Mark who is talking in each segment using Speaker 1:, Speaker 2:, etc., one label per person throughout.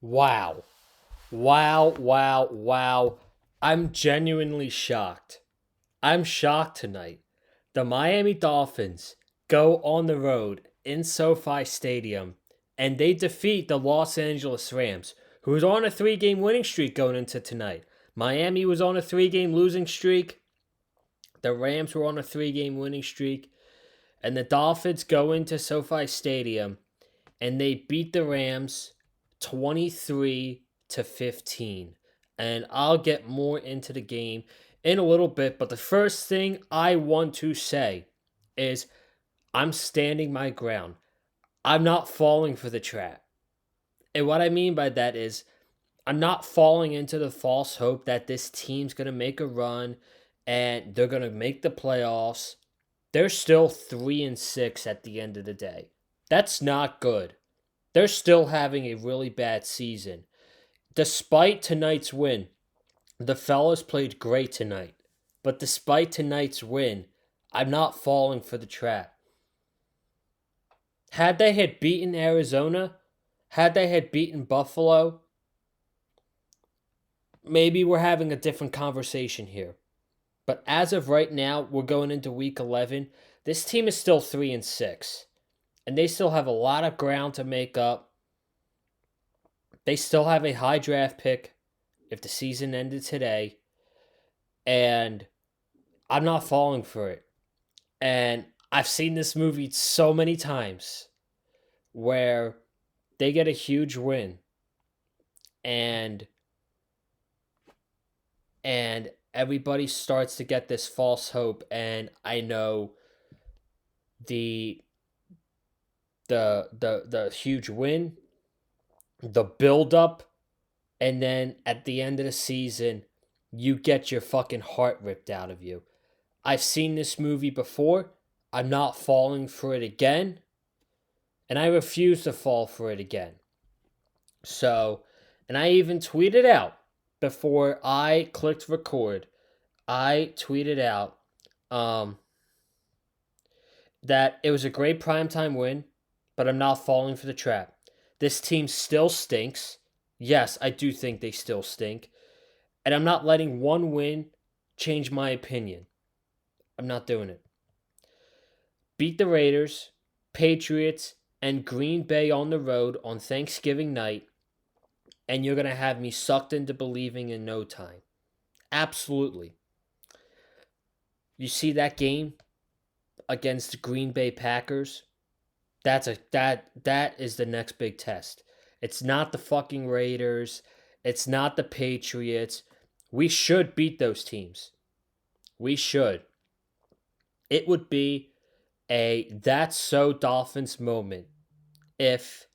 Speaker 1: Wow. Wow, wow, wow. I'm genuinely shocked. I'm shocked tonight. The Miami Dolphins go on the road in SoFi Stadium and they defeat the Los Angeles Rams, who was on a 3 game winning streak going into tonight. Miami was on a 3 game losing streak. The Rams were on a 3 game winning streak. And the Dolphins go into SoFi Stadium and they beat the Rams 23-15. And I'll get more into the game in a little bit, but the first thing I want to say is I'm standing my ground. I'm not falling for the trap. And what I mean by that is I'm not falling into the false hope that this team's going to make a run and they're going to make the playoffs. They're still 3-6 at the end of the day. That's not good. They're still having a really bad season. Despite tonight's win, the fellas played great tonight. But despite tonight's win, I'm not falling for the trap. Had they had beaten Arizona, had they had beaten Buffalo, maybe we're having a different conversation here. But as of right now, we're going into week 11. This team is still 3-6. And they still have a lot of ground to make up. They still have a high draft pick if the season ended today. And I'm not falling for it. And I've seen this movie so many times where they get a huge win and everybody starts to get this false hope, and I know the the huge win, the build up, and then at the end of the season you get your fucking heart ripped out of you. I've seen this movie before. I'm not falling for it again. And I refuse to fall for it again. So, and I even tweeted out before I clicked record, I tweeted out um, that it was a great primetime win, but I'm not falling for the trap. This team still stinks. Yes, I do think they still stink. And I'm not letting one win change my opinion. I'm not doing it. Beat the Raiders, Patriots, and Green Bay on the road on Thanksgiving night, and you're going to have me sucked into believing in no time. Absolutely. You see that game against the Green Bay Packers? That is the next big test. It's not the fucking Raiders. It's not the Patriots. We should beat those teams. We should. It would be a that's so Dolphins moment if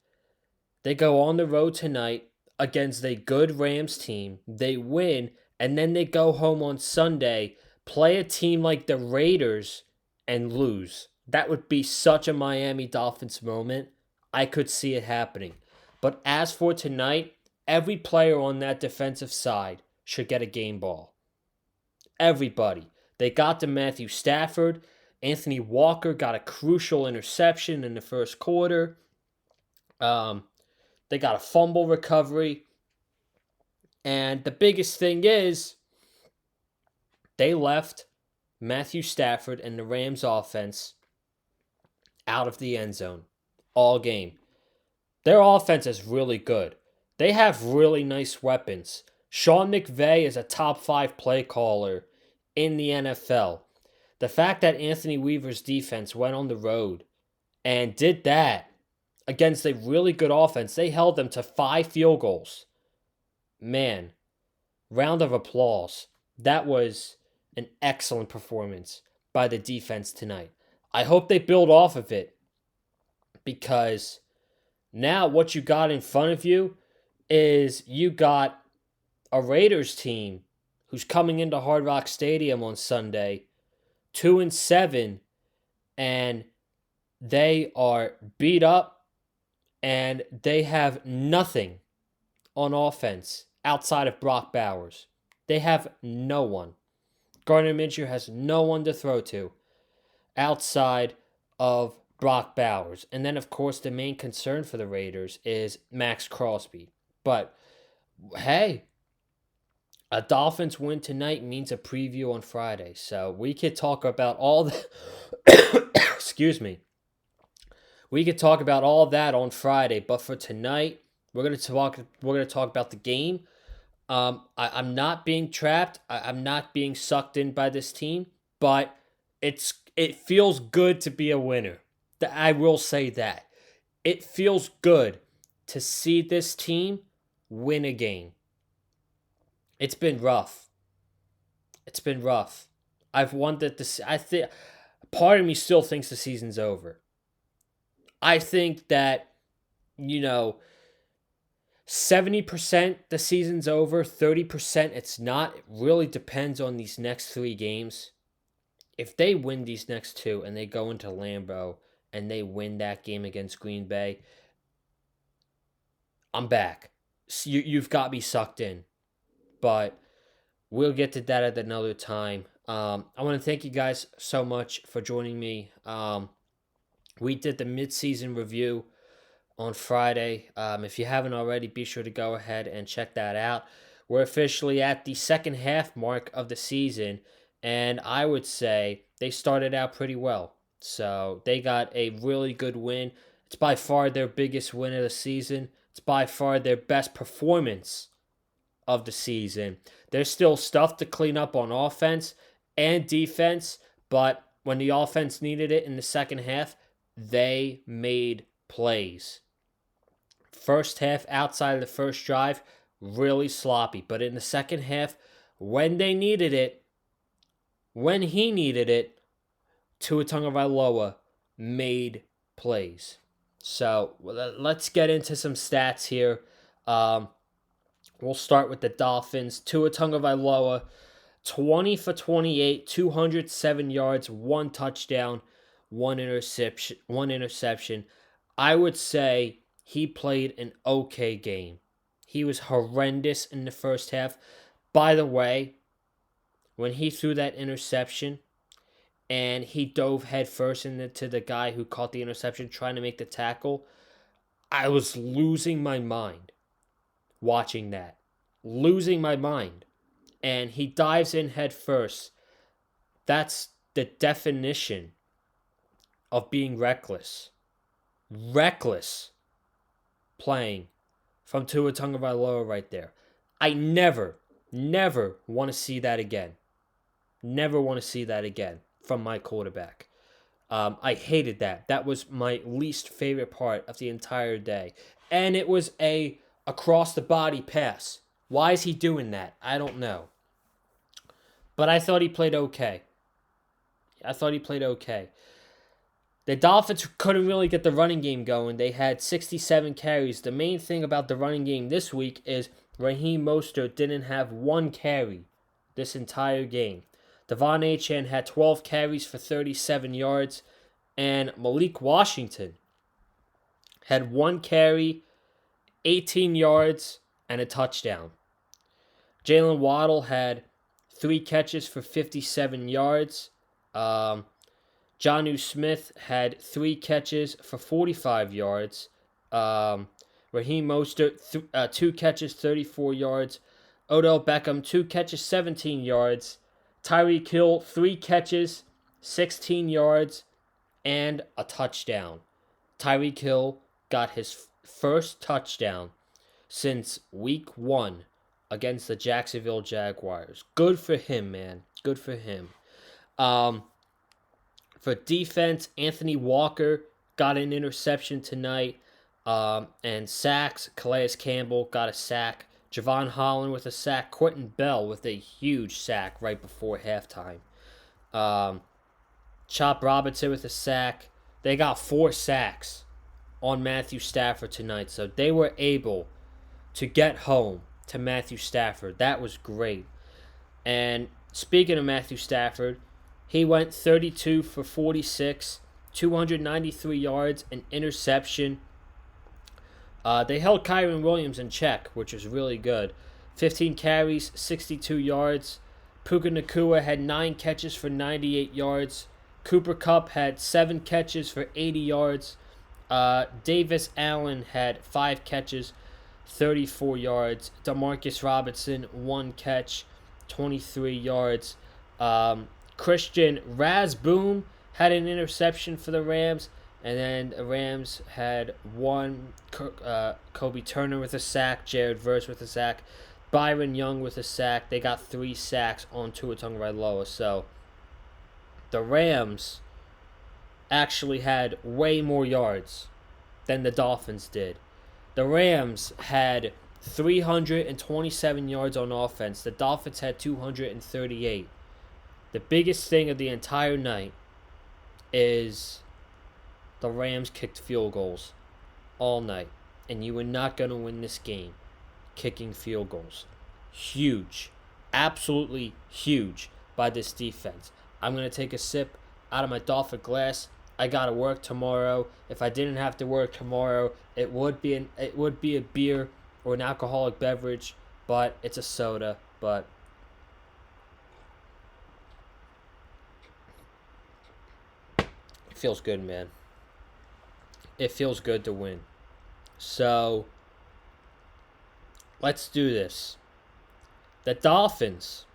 Speaker 1: they go on the road tonight against a good Rams team, they win, and then they go home on Sunday, play a team like the Raiders, and lose. That would be such a Miami Dolphins moment. I could see it happening. But as for tonight, every player on that defensive side should get a game ball. Everybody. They got to Matthew Stafford. Anthony Walker got a crucial interception in the first quarter. They got a fumble recovery. And the biggest thing is they left Matthew Stafford and the Rams offense out of the end zone all game. Their offense is really good. They have really nice weapons. Sean McVay is a top 5 play caller in the NFL. The fact that Anthony Weaver's defense went on the road and did that against a really good offense, they held them to 5 field goals. Man, round of applause. That was an excellent performance by the defense tonight. I hope they build off of it because now what you got in front of you is you got a Raiders team who's coming into Hard Rock Stadium on Sunday, 2-7, and they are beat up and they have nothing on offense outside of Brock Bowers. They have no one. Gardner Minshew has no one to throw to outside of Brock Bowers. And then, of course, the main concern for the Raiders is Max Crosby. But hey, a Dolphins win tonight means a preview on Friday. So we could talk about all the excuse me. We could talk about all that on Friday, but for tonight, we're gonna talk about the game. I'm not being trapped. I'm not being sucked in by this team, but it feels good to be a winner. I will say that it feels good to see this team win a game. It's been rough. It's been rough. I've wanted to. I think part of me still thinks the season's over. I think that you know 70% the season's over, 30% it's not. It really depends on these next 3 games. If they win these next two and they go into Lambeau and they win that game against Green Bay, I'm back. So you've got me sucked in. But we'll get to that at another time. I want to thank you guys so much for joining me. We did the midseason review on Friday. If you haven't already, be sure to go ahead and check that out. We're officially at the second half mark of the season, and I would say they started out pretty well. So they got a really good win. It's by far their biggest win of the season. It's by far their best performance of the season. There's still stuff to clean up on offense and defense, but when the offense needed it in the second half, they made plays. First half, outside of the first drive, really sloppy. But in the second half, when they needed it, when he needed it, Tua Tagovailoa made plays. So let's get into some stats here. We'll start with the Dolphins. Tua Tagovailoa, 20 for 28, 207 yards, 1 touchdown, 1 interception. I would say he played an okay game. He was horrendous in the first half. By the way, when he threw that interception and he dove headfirst into the guy who caught the interception trying to make the tackle, I was losing my mind watching that. Losing my mind. And he dives in head first. That's the definition of being reckless. Reckless playing from Tua Tagovailoa right there. I never want to see that again. Never want to see that again from my quarterback. I hated that. That was my least favorite part of the entire day. And it was a across the body pass. Why is he doing that? I don't know. But I thought he played okay. The Dolphins couldn't really get the running game going. They had 67 carries. The main thing about the running game this week is Raheem Mostert didn't have 1 carry this entire game. Devon Achane had 12 carries for 37 yards. And Malik Washington had 1 carry, 18 yards, and a touchdown. Jalen Waddle had 3 catches for 57 yards. Jonnu Smith had 3 catches for 45 yards. Raheem Mostert, 2 catches, 34 yards. Odell Beckham, 2 catches, 17 yards. Tyreek Hill, 3 catches, 16 yards, and a touchdown. Tyreek Hill got his first touchdown since week 1 against the Jacksonville Jaguars. Good for him, man. Good for him. For defense, Anthony Walker got an interception tonight. And sacks, Calais Campbell got a sack. Javon Holland with a sack. Quentin Bell with a huge sack right before halftime. Chop Robinson with a sack. They got 4 sacks on Matthew Stafford tonight. So they were able to get home to Matthew Stafford. That was great. And speaking of Matthew Stafford, he went 32 for 46, 293 yards, an interception. They held Kyren Williams in check, which was really good. 15 carries, 62 yards. Puka Nacua had 9 catches for 98 yards. Cooper Kupp had 7 catches for 80 yards. Davis Allen had 5 catches 34 yards. Demarcus Robinson, 1 catch, 23 yards. Christian Razboom had an interception for the Rams. And then the Rams had one. Kobe Turner with a sack. Jared Verse with a sack. Byron Young with a sack. They got 3 sacks on Tua Tagovailoa. So the Rams actually had way more yards than the Dolphins did. The Rams had 327 yards on offense. The Dolphins had 238. The biggest thing of the entire night is the Rams kicked field goals all night. And you were not going to win this game kicking field goals. Huge. Absolutely huge by this defense. I'm going to take a sip out of my Dolphin glass. I got to work tomorrow. If I didn't have to work tomorrow, it would be a beer or an alcoholic beverage, but it's a soda. But it feels good, man. It feels good to win. So let's do this. The Dolphins,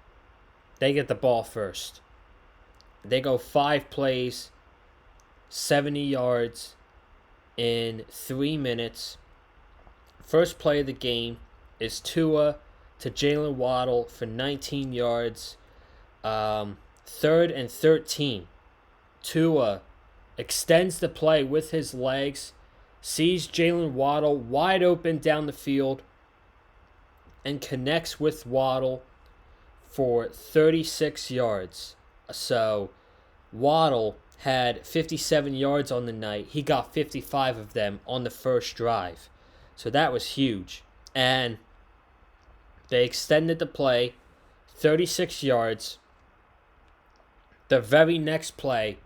Speaker 1: they get the ball first. They go 5 plays, 70 yards in 3 minutes. First play of the game is Tua to Jalen Waddle for 19 yards. 3rd and 13. Tua extends the play with his legs, sees Jalen Waddle wide open down the field, and connects with Waddle for 36 yards. So Waddle had 57 yards on the night. He got 55 of them on the first drive. So that was huge. And they extended the play 36 yards. The very next play,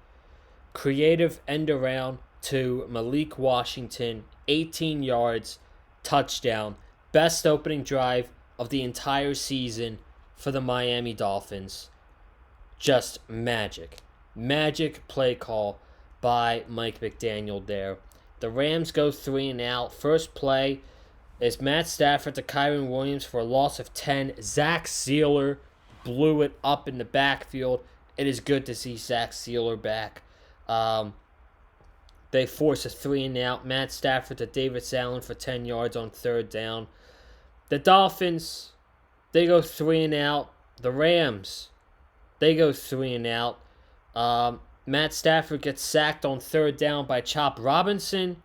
Speaker 1: creative end around to Malik Washington, 18 yards, touchdown. Best opening drive of the entire season for the Miami Dolphins. Just magic. Magic play call by Mike McDaniel there. The Rams go 3 and out. First play is Matt Stafford to Kyren Williams for a loss of 10. Zach Sealer blew it up in the backfield. It is good to see Zach Sealer back. They force a 3 and out. Matt Stafford to Davis Allen for 10 yards on 3rd down. The Dolphins, they go 3 and out. The Rams, they go 3 and out. Matt Stafford gets sacked on 3rd down by Chop Robinson.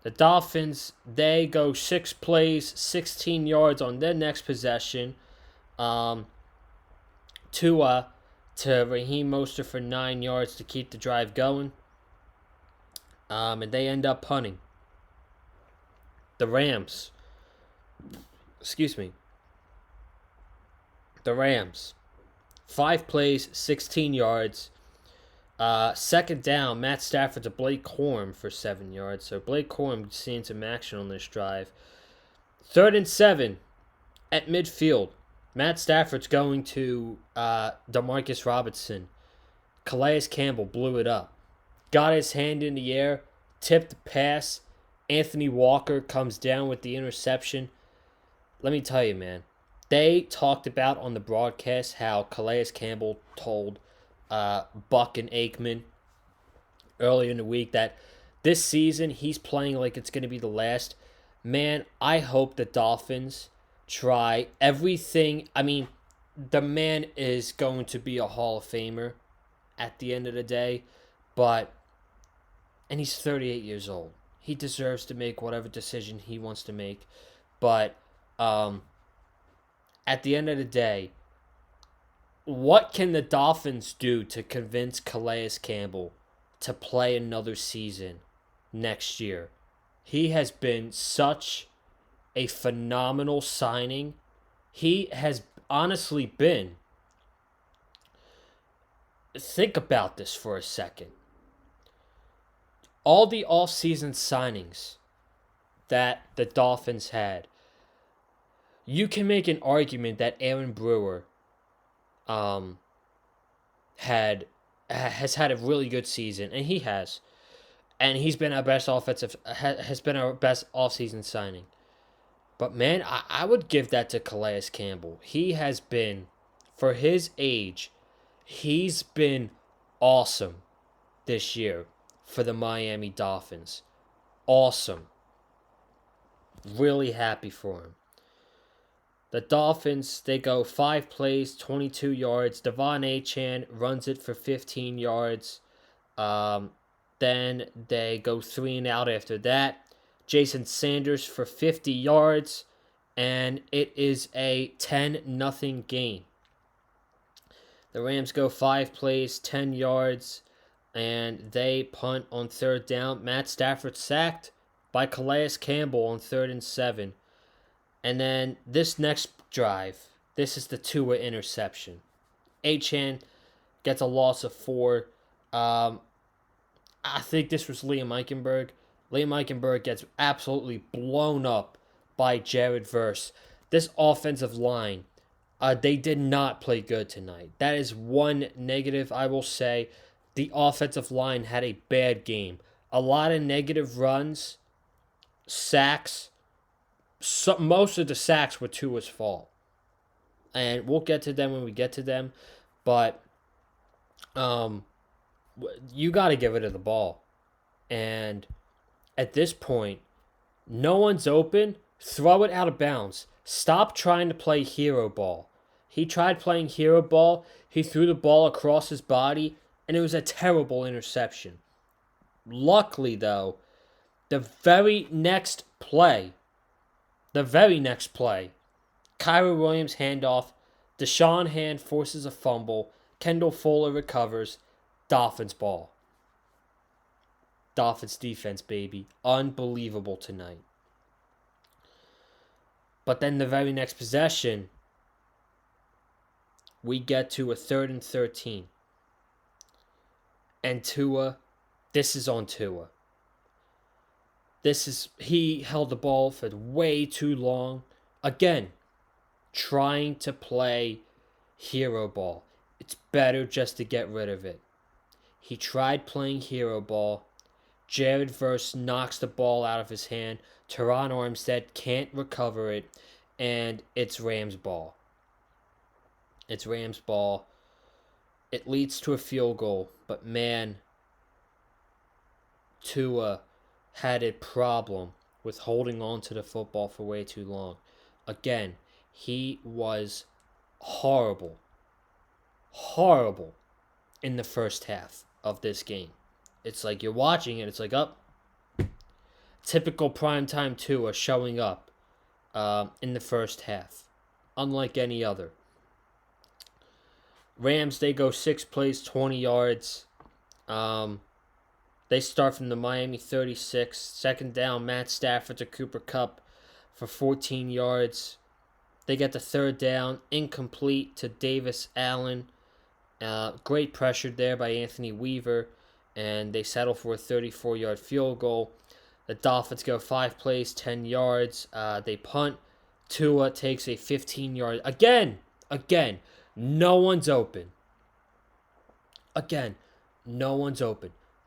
Speaker 1: The Dolphins, they go 6 plays, 16 yards on their next possession. Tua to Raheem Mostert for 9 yards to keep the drive going. And they end up punting. The Rams. The Rams. 5 plays, 16 yards. 2nd down, Matt Stafford to Blake Corum for 7 yards. So Blake Corum seeing some action on this drive. 3rd and 7 at midfield. Matt Stafford's going to Demarcus Robinson. Calais Campbell blew it up. Got his hand in the air, tipped the pass. Anthony Walker comes down with the interception. Let me tell you, man. They talked about on the broadcast how Calais Campbell told Buck and Aikman earlier in the week that this season he's playing like it's going to be the last. Man, I hope the Dolphins try everything. I mean, the man is going to be a Hall of Famer at the end of the day, and he's 38 years old. He deserves to make whatever decision he wants to make, but at the end of the day, what can the Dolphins do to convince Calais Campbell to play another season next year? He has been such a phenomenal signing. He has honestly been. Think about this for a second. All the off-season signings that the Dolphins had, you can make an argument that Aaron Brewer has had a really good season, and he has, and he's been our best offseason signing. But man, I would give that to Calais Campbell. He has been, for his age, he's been awesome this year for the Miami Dolphins. Awesome. Really happy for him. The Dolphins, they go 5 plays, 22 yards. Devon Achane runs it for 15 yards. Then they go 3 and out after that. Jason Sanders for 50 yards. And it is a 10-0 game. The Rams go 5 plays, 10 yards. And they punt on 3rd down. Matt Stafford sacked by Calais Campbell on 3rd and 7. And then this next drive, this is the Tua interception. Achane gets a loss of 4. I think this was Liam Eichenberg. Liam Eichenberg gets absolutely blown up by Jared Verse. This offensive line, they did not play good tonight. That is one negative I will say. The offensive line had a bad game. A lot of negative runs, sacks. Most of the sacks were Tua's fault. And we'll get to them when we get to them. But you got to get rid of the ball. And at this point, no one's open. Throw it out of bounds. Stop trying to play hero ball. He tried playing hero ball. He threw the ball across his body, and it was a terrible interception. Luckily, though, the very next play, Kyra Williams handoff, Deshaun Hand forces a fumble, Kendall Fuller recovers, Dolphins ball. Dolphins defense, baby. Unbelievable tonight. But then the very next possession, we get to a 3rd and 13. And Tua, this is on Tua. He held the ball for way too long. Again, trying to play hero ball. It's better just to get rid of it. He tried playing hero ball. Jared Verse knocks the ball out of his hand. Teron Armstead can't recover it. And it's Rams ball. It leads to a field goal. But man, Tua had a problem with holding on to the football for way too long. Again, he was horrible in the first half of this game. It's like you're watching it, it's like, typical primetime Tua showing up in the first half, unlike any other. Rams, they go 6 plays, 20 yards. They start from the Miami 36. 2nd down, Matt Stafford to Cooper Kupp for 14 yards. They get the 3rd down, incomplete to Davis Allen. Great pressure there by Anthony Weaver, and they settle for a 34-yard field goal. The Dolphins go 5 plays, 10 yards. They punt. Tua takes a 15-yard. Again, no one's open.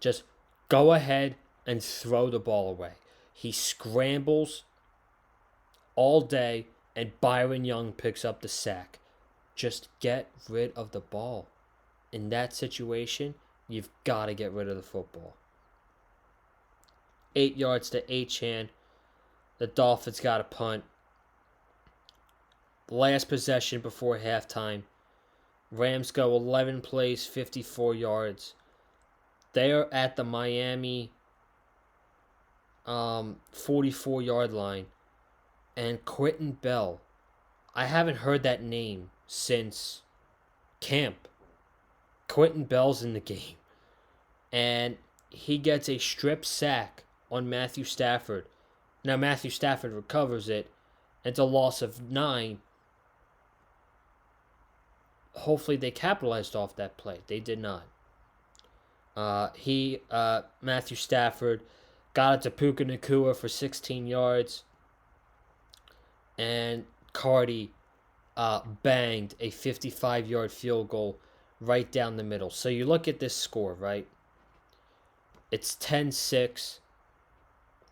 Speaker 1: Just go ahead and throw the ball away. He scrambles all day, and Byron Young picks up the sack. Just get rid of the ball. In that situation, you've got to get rid of the football. 8 yards to Achane. The Dolphins got a punt. Last possession before halftime. Rams go 11 plays, 54 yards. They are at the Miami 44-yard line. And Quentin Bell, I haven't heard that name since camp. Quentin Bell's in the game. And he gets a strip sack on Matthew Stafford. Now Matthew Stafford recovers it. It's a loss of 9. Hopefully they capitalized off that play. They did not. Matthew Stafford got it to Puka Nacua for 16 yards. And Cardi banged a 55-yard field goal right down the middle. So you look at this score, right? It's 10-6.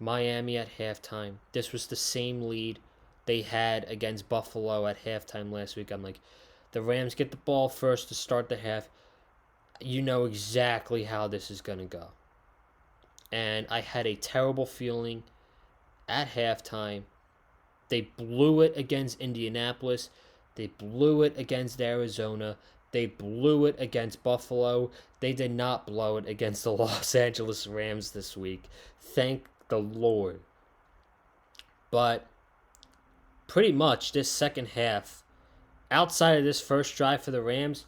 Speaker 1: Miami at halftime. This was the same lead they had against Buffalo at halftime last week. I'm like, the Rams get the ball first to start the half. You know exactly how this is going to go. And I had a terrible feeling at halftime. They blew it against Indianapolis. They blew it against Arizona. They blew it against Buffalo. They did not blow it against the Los Angeles Rams this week. Thank the Lord. But pretty much this second half, outside of this first drive for the Rams,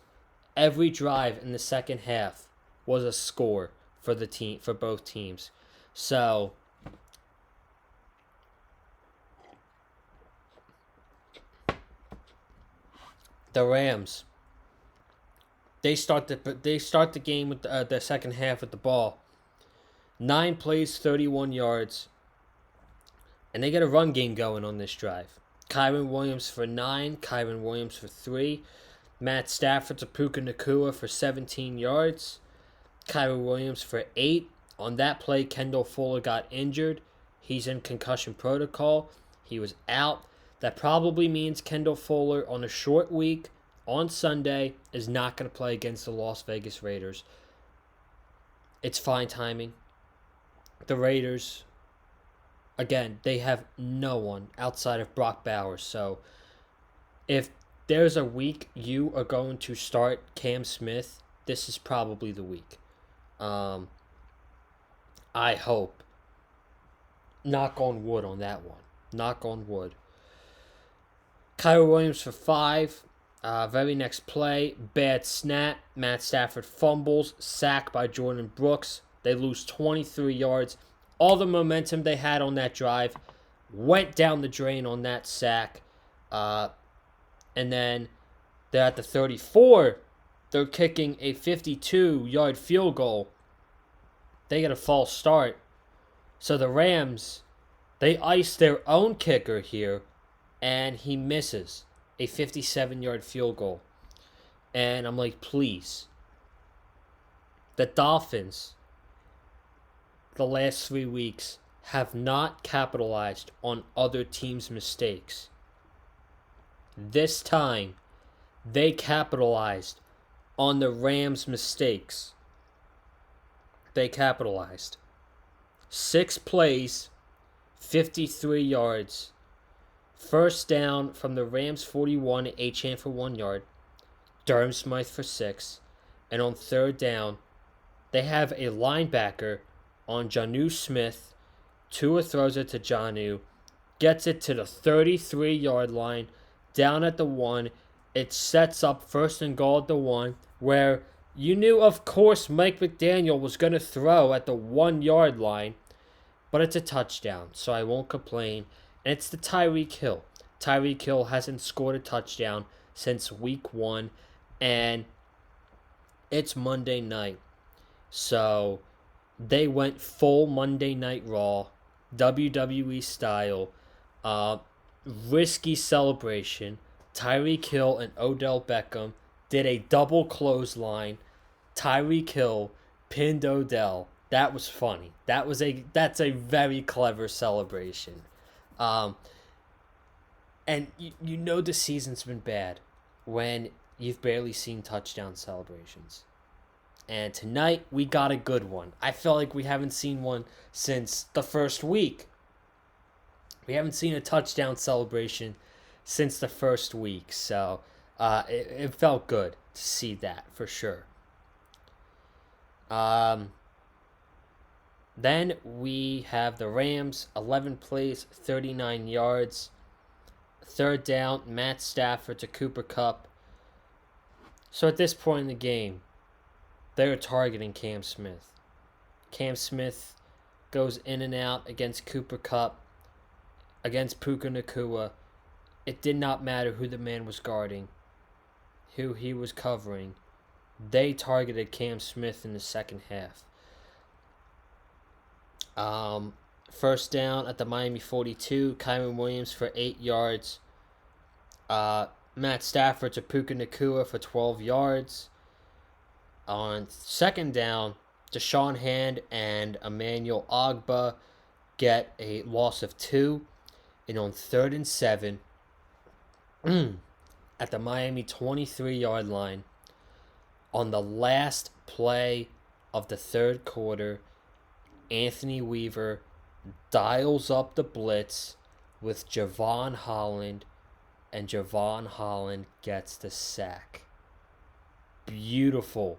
Speaker 1: every drive in the second half was a score for the team, for both teams. So the Rams, they start the game with the second half with the ball. 9 plays, 31 yards, and they get a run game going on this drive. Kyren Williams for 9, Kyren Williams for 3, Matt Stafford to Puka Nacua for 17 yards, Kyren Williams for 8. On that play, Kendall Fuller got injured. He's in concussion protocol. He was out. That probably means Kendall Fuller on a short week on Sunday is not going to play against the Las Vegas Raiders. It's fine timing. The Raiders, again, they have no one outside of Brock Bowers. So if there's a week you are going to start Cam Smith, this is probably the week. I hope. Knock on wood on that one. Knock on wood. Kyren Williams for 5. Very next play, bad snap. Matt Stafford fumbles, sacked by Jordan Brooks. They lose 23 yards. All the momentum they had on that drive went down the drain on that sack. And then they're at the 34. They're kicking a 52-yard field goal. They get a false start. So the Rams, they ice their own kicker here, and he misses a 57-yard field goal. And I'm like, please. The Dolphins, the last 3 weeks, have not capitalized on other teams' mistakes. This time, they capitalized on the Rams' mistakes. They capitalized. 6 plays, 53 yards. First down from the Rams 41, Achane for 1 yard. Durham Smythe for 6. And on third down, they have a linebacker on Jonnu Smith. Tua throws it to Jonnu. Gets it to the 33-yard line. Down at the 1. It sets up first and goal at the 1. Where you knew, of course, Mike McDaniel was going to throw at the 1-yard line. But it's a touchdown, so I won't complain. And it's the Tyreek Hill. Tyreek Hill hasn't scored a touchdown since week 1. And it's Monday night. So they went full Monday Night Raw, WWE style. Risky celebration. Tyreek Hill and Odell Beckham did a double clothesline. Tyreek Hill pinned Odell. That was funny. That's a very clever celebration. And you know the season's been bad when you've barely seen touchdown celebrations. And tonight we got a good one. I feel like we haven't seen one since the first week. We haven't seen a touchdown celebration since the first week. So it felt good to see that for sure. Then we have the Rams, 11 plays, 39 yards. Third down, Matt Stafford to Cooper Kupp. So at this point in the game, they're targeting Cam Smith. Cam Smith goes in and out against Cooper Kupp, against Puka Nacua. It did not matter who the man was guarding, who he was covering. They targeted Cam Smith in the second half. First down at the Miami 42, Kyren Williams for 8 yards. Matt Stafford to Puka Nacua for 12 yards. On second down, Deshaun Hand and Emmanuel Ogbah get a loss of 2. And on 3rd and 7, at the Miami 23-yard line, on the last play of the third quarter, Anthony Weaver dials up the blitz with Javon Holland, and Javon Holland gets the sack. Beautiful,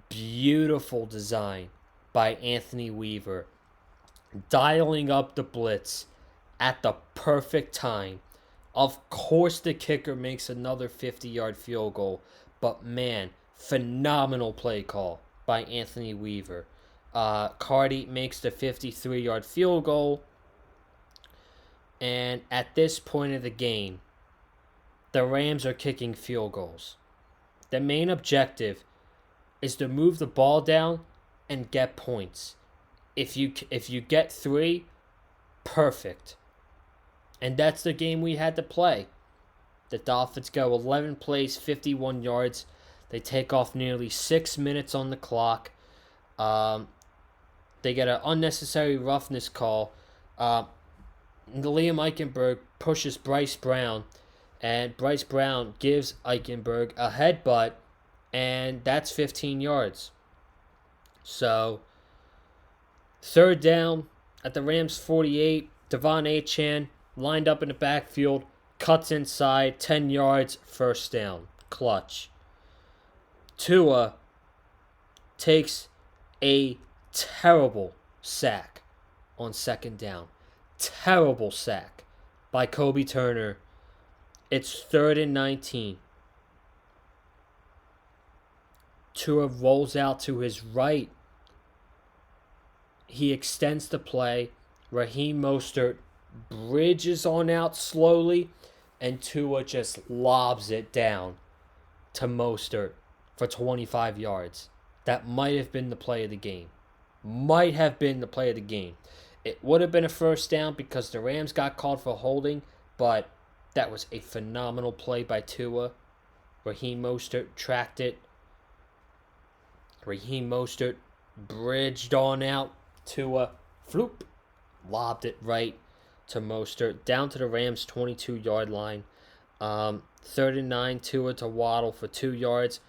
Speaker 1: beautiful design by Anthony Weaver, dialing up the blitz at the perfect time. Of course, the kicker makes another 50-yard field goal, but man, phenomenal play call by Anthony Weaver. Cardi makes the 53-yard field goal, and at this point of the game, the Rams are kicking field goals. The main objective is to move the ball down and get points. If you get 3, perfect. And that's the game we had to play. The Dolphins go 11 plays, 51 yards. They take off nearly 6 minutes on the clock. They get an unnecessary roughness call. Liam Eichenberg pushes Bryce Brown, and Bryce Brown gives Eichenberg a headbutt, and that's 15 yards. So, 3rd down at the Rams 48, Devon Achane lined up in the backfield, cuts inside, 10 yards, 1st down. Clutch. Tua takes a terrible sack on 2nd down. Terrible sack by Kobe Turner. It's 3rd and 19. Tua rolls out to his right. He extends the play. Raheem Mostert bridges on out slowly, and Tua just lobs it down to Mostert for 25 yards. That might have been the play of the game. Might have been the play of the game. It would have been a 1st down because the Rams got called for holding, but that was a phenomenal play by Tua. Raheem Mostert tracked it. Raheem Mostert bridged on out. Tua, floop, lobbed it right to Mostert, down to the Rams' 22-yard line. 3rd and 9, Tua to Waddle for 2 yards.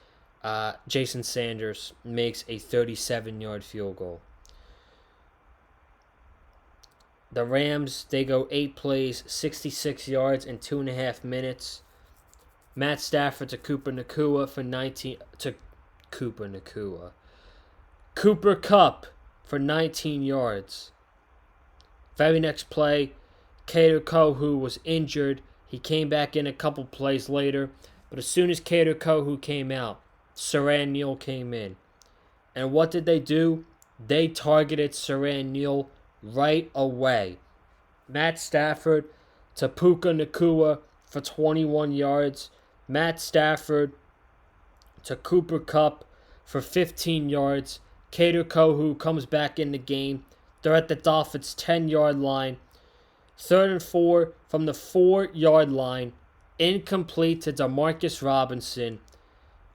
Speaker 1: Jason Sanders makes a 37-yard field goal. The Rams, they go 8 plays, 66 yards in 2.5 minutes. Matt Stafford to Cooper Nakua for 19 to Cooper Nakua. Cooper Kupp for 19 yards. Very next play, Kader Kohu was injured. He came back in a couple plays later, but as soon as Kader Kohu came out, Siran Neal came in. And what did they do? They targeted Siran Neal right away. Matt Stafford to Puka Nakua for 21 yards. Matt Stafford to Cooper Kupp for 15 yards. Kader Kohu comes back in the game. They're at the Dolphins' 10-yard line. 3rd and 4 from the 4-yard line. Incomplete to Demarcus Robinson.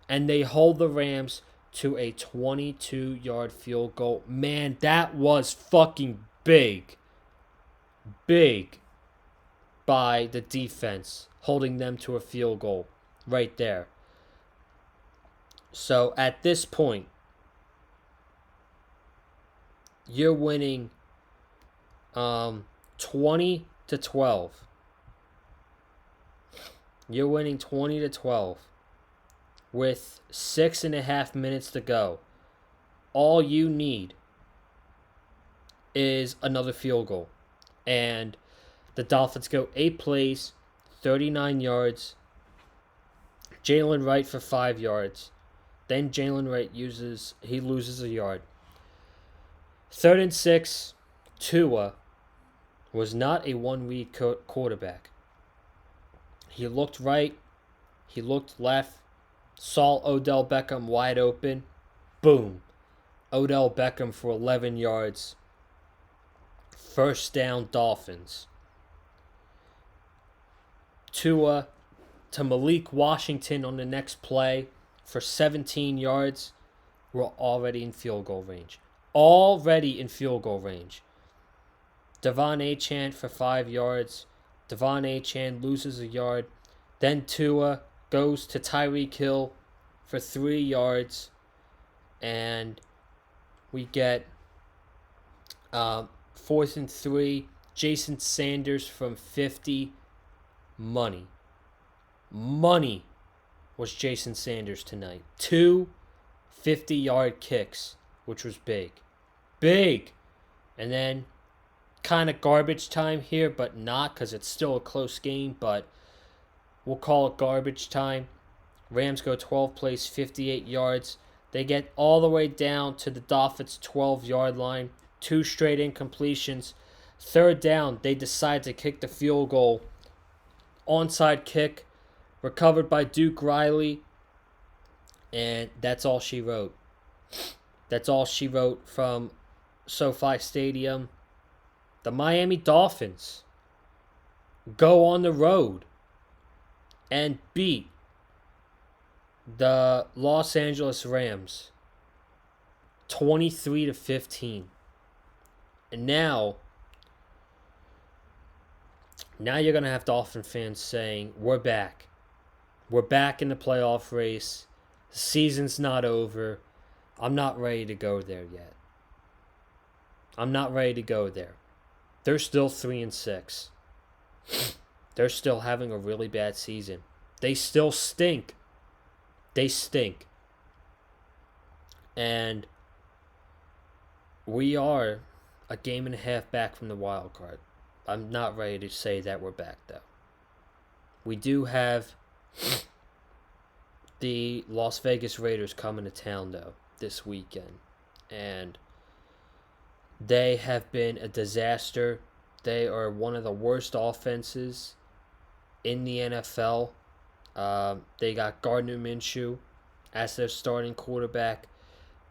Speaker 1: And they hold the Rams to a 22-yard field goal. Man, that was fucking big. Big by the defense, holding them to a field goal right there. So at this point, you're winning 20-12. You're winning 20-12 with 6.5 minutes to go. All you need is another field goal. And the Dolphins go 8 plays, 39 yards. Jalen Wright for 5 yards. Then Jalen Wright loses a yard. 3rd and 6, Tua was not a one-read quarterback. He looked right, he looked left, saw Odell Beckham wide open. Boom. Odell Beckham for 11 yards. 1st down, Dolphins. Tua to Malik Washington on the next play for 17 yards. We're already in field goal range. Devon Achane for 5 yards. Devon Achane loses a yard. Then Tua goes to Tyreek Hill for 3 yards. And we get 4th and 3. Jason Sanders from 50. Money was Jason Sanders tonight. 2 50-yard kicks, which was big. And then kind of garbage time here, but not, because it's still a close game, but we'll call it garbage time. Rams go 12 plays, 58 yards. They get all the way down to the Dolphins' 12-yard line. 2 straight incompletions. 3rd down, they decide to kick the field goal. Onside kick, recovered by Duke Riley. And that's all she wrote. That's all she wrote from SoFi Stadium. The Miami Dolphins go on the road and beat the Los Angeles Rams 23-15. And now you're going to have Dolphin fans saying, we're back. We're back in the playoff race. The season's not over. I'm not ready to go there yet. I'm not ready to go there. They're still 3-6. They're still having a really bad season. They still stink. They stink. And we are a game and a half back from the wild card. I'm not ready to say that we're back, though. We do have the Las Vegas Raiders coming to town, though, this weekend. And they have been a disaster. They are one of the worst offenses in the NFL. They got Gardner Minshew as their starting quarterback.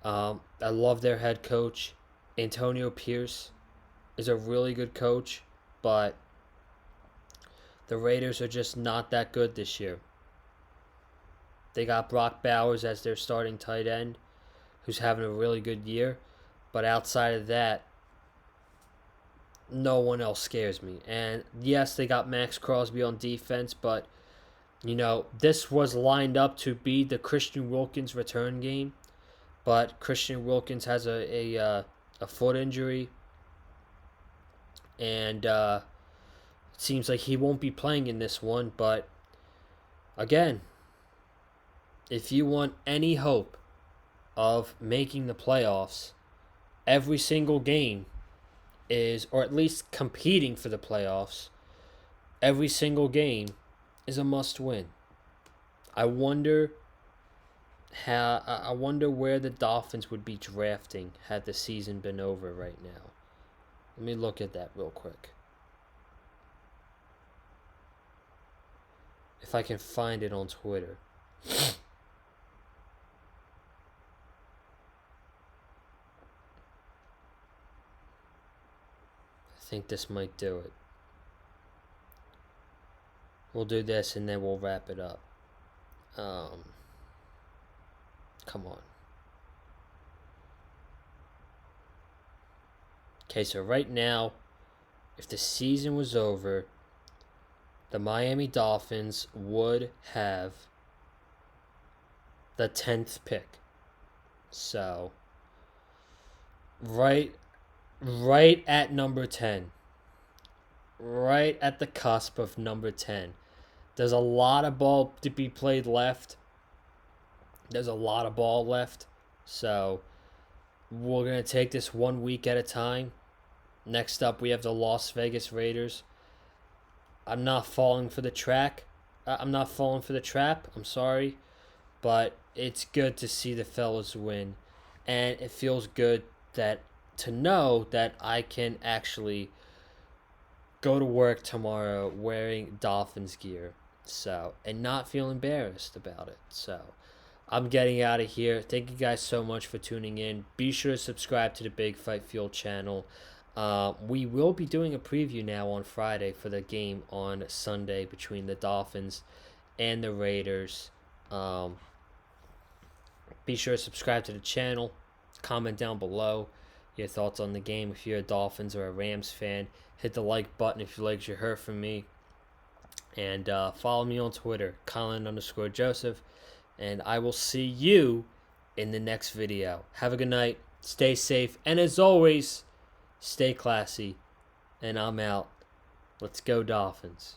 Speaker 1: I love their head coach. Antonio Pierce is a really good coach, but the Raiders are just not that good this year. They got Brock Bowers as their starting tight end, who's having a really good year. But outside of that, no one else scares me. And yes, they got Max Crosby on defense, but, this was lined up to be the Christian Wilkins return game. But Christian Wilkins has a foot injury. And it seems like he won't be playing in this one. But, again, if you want any hope of making the playoffs, every single game is, or at least competing for the playoffs, every single game is a must-win. I wonder where the Dolphins would be drafting had the season been over right now. Let me look at that real quick. If I can find it on Twitter. I think this might do it. We'll do this and then we'll wrap it up. Come on. Okay, so right now, if the season was over, the Miami Dolphins would have the 10th pick. So, right at number 10. Right at the cusp of number 10. There's a lot of ball to be played left. There's a lot of ball left. So, we're going to take this 1 week at a time. Next up, we have the Las Vegas Raiders. I'm not falling for the trap. I'm sorry. But it's good to see the fellas win. And it feels good to know that I can actually go to work tomorrow wearing Dolphins gear. So, and not feel embarrassed about it. So, I'm getting out of here. Thank you guys so much for tuning in. Be sure to subscribe to the Big Fight Fuel channel. We will be doing a preview now on Friday for the game on Sunday between the Dolphins and the Raiders. Be sure to subscribe to the channel. Comment down below your thoughts on the game. If you're a Dolphins or a Rams fan, hit the like button if you like what you heard from me. And follow me on Twitter, Colin_Joseph. And I will see you in the next video. Have a good night. Stay safe. And as always, stay classy. And I'm out. Let's go Dolphins.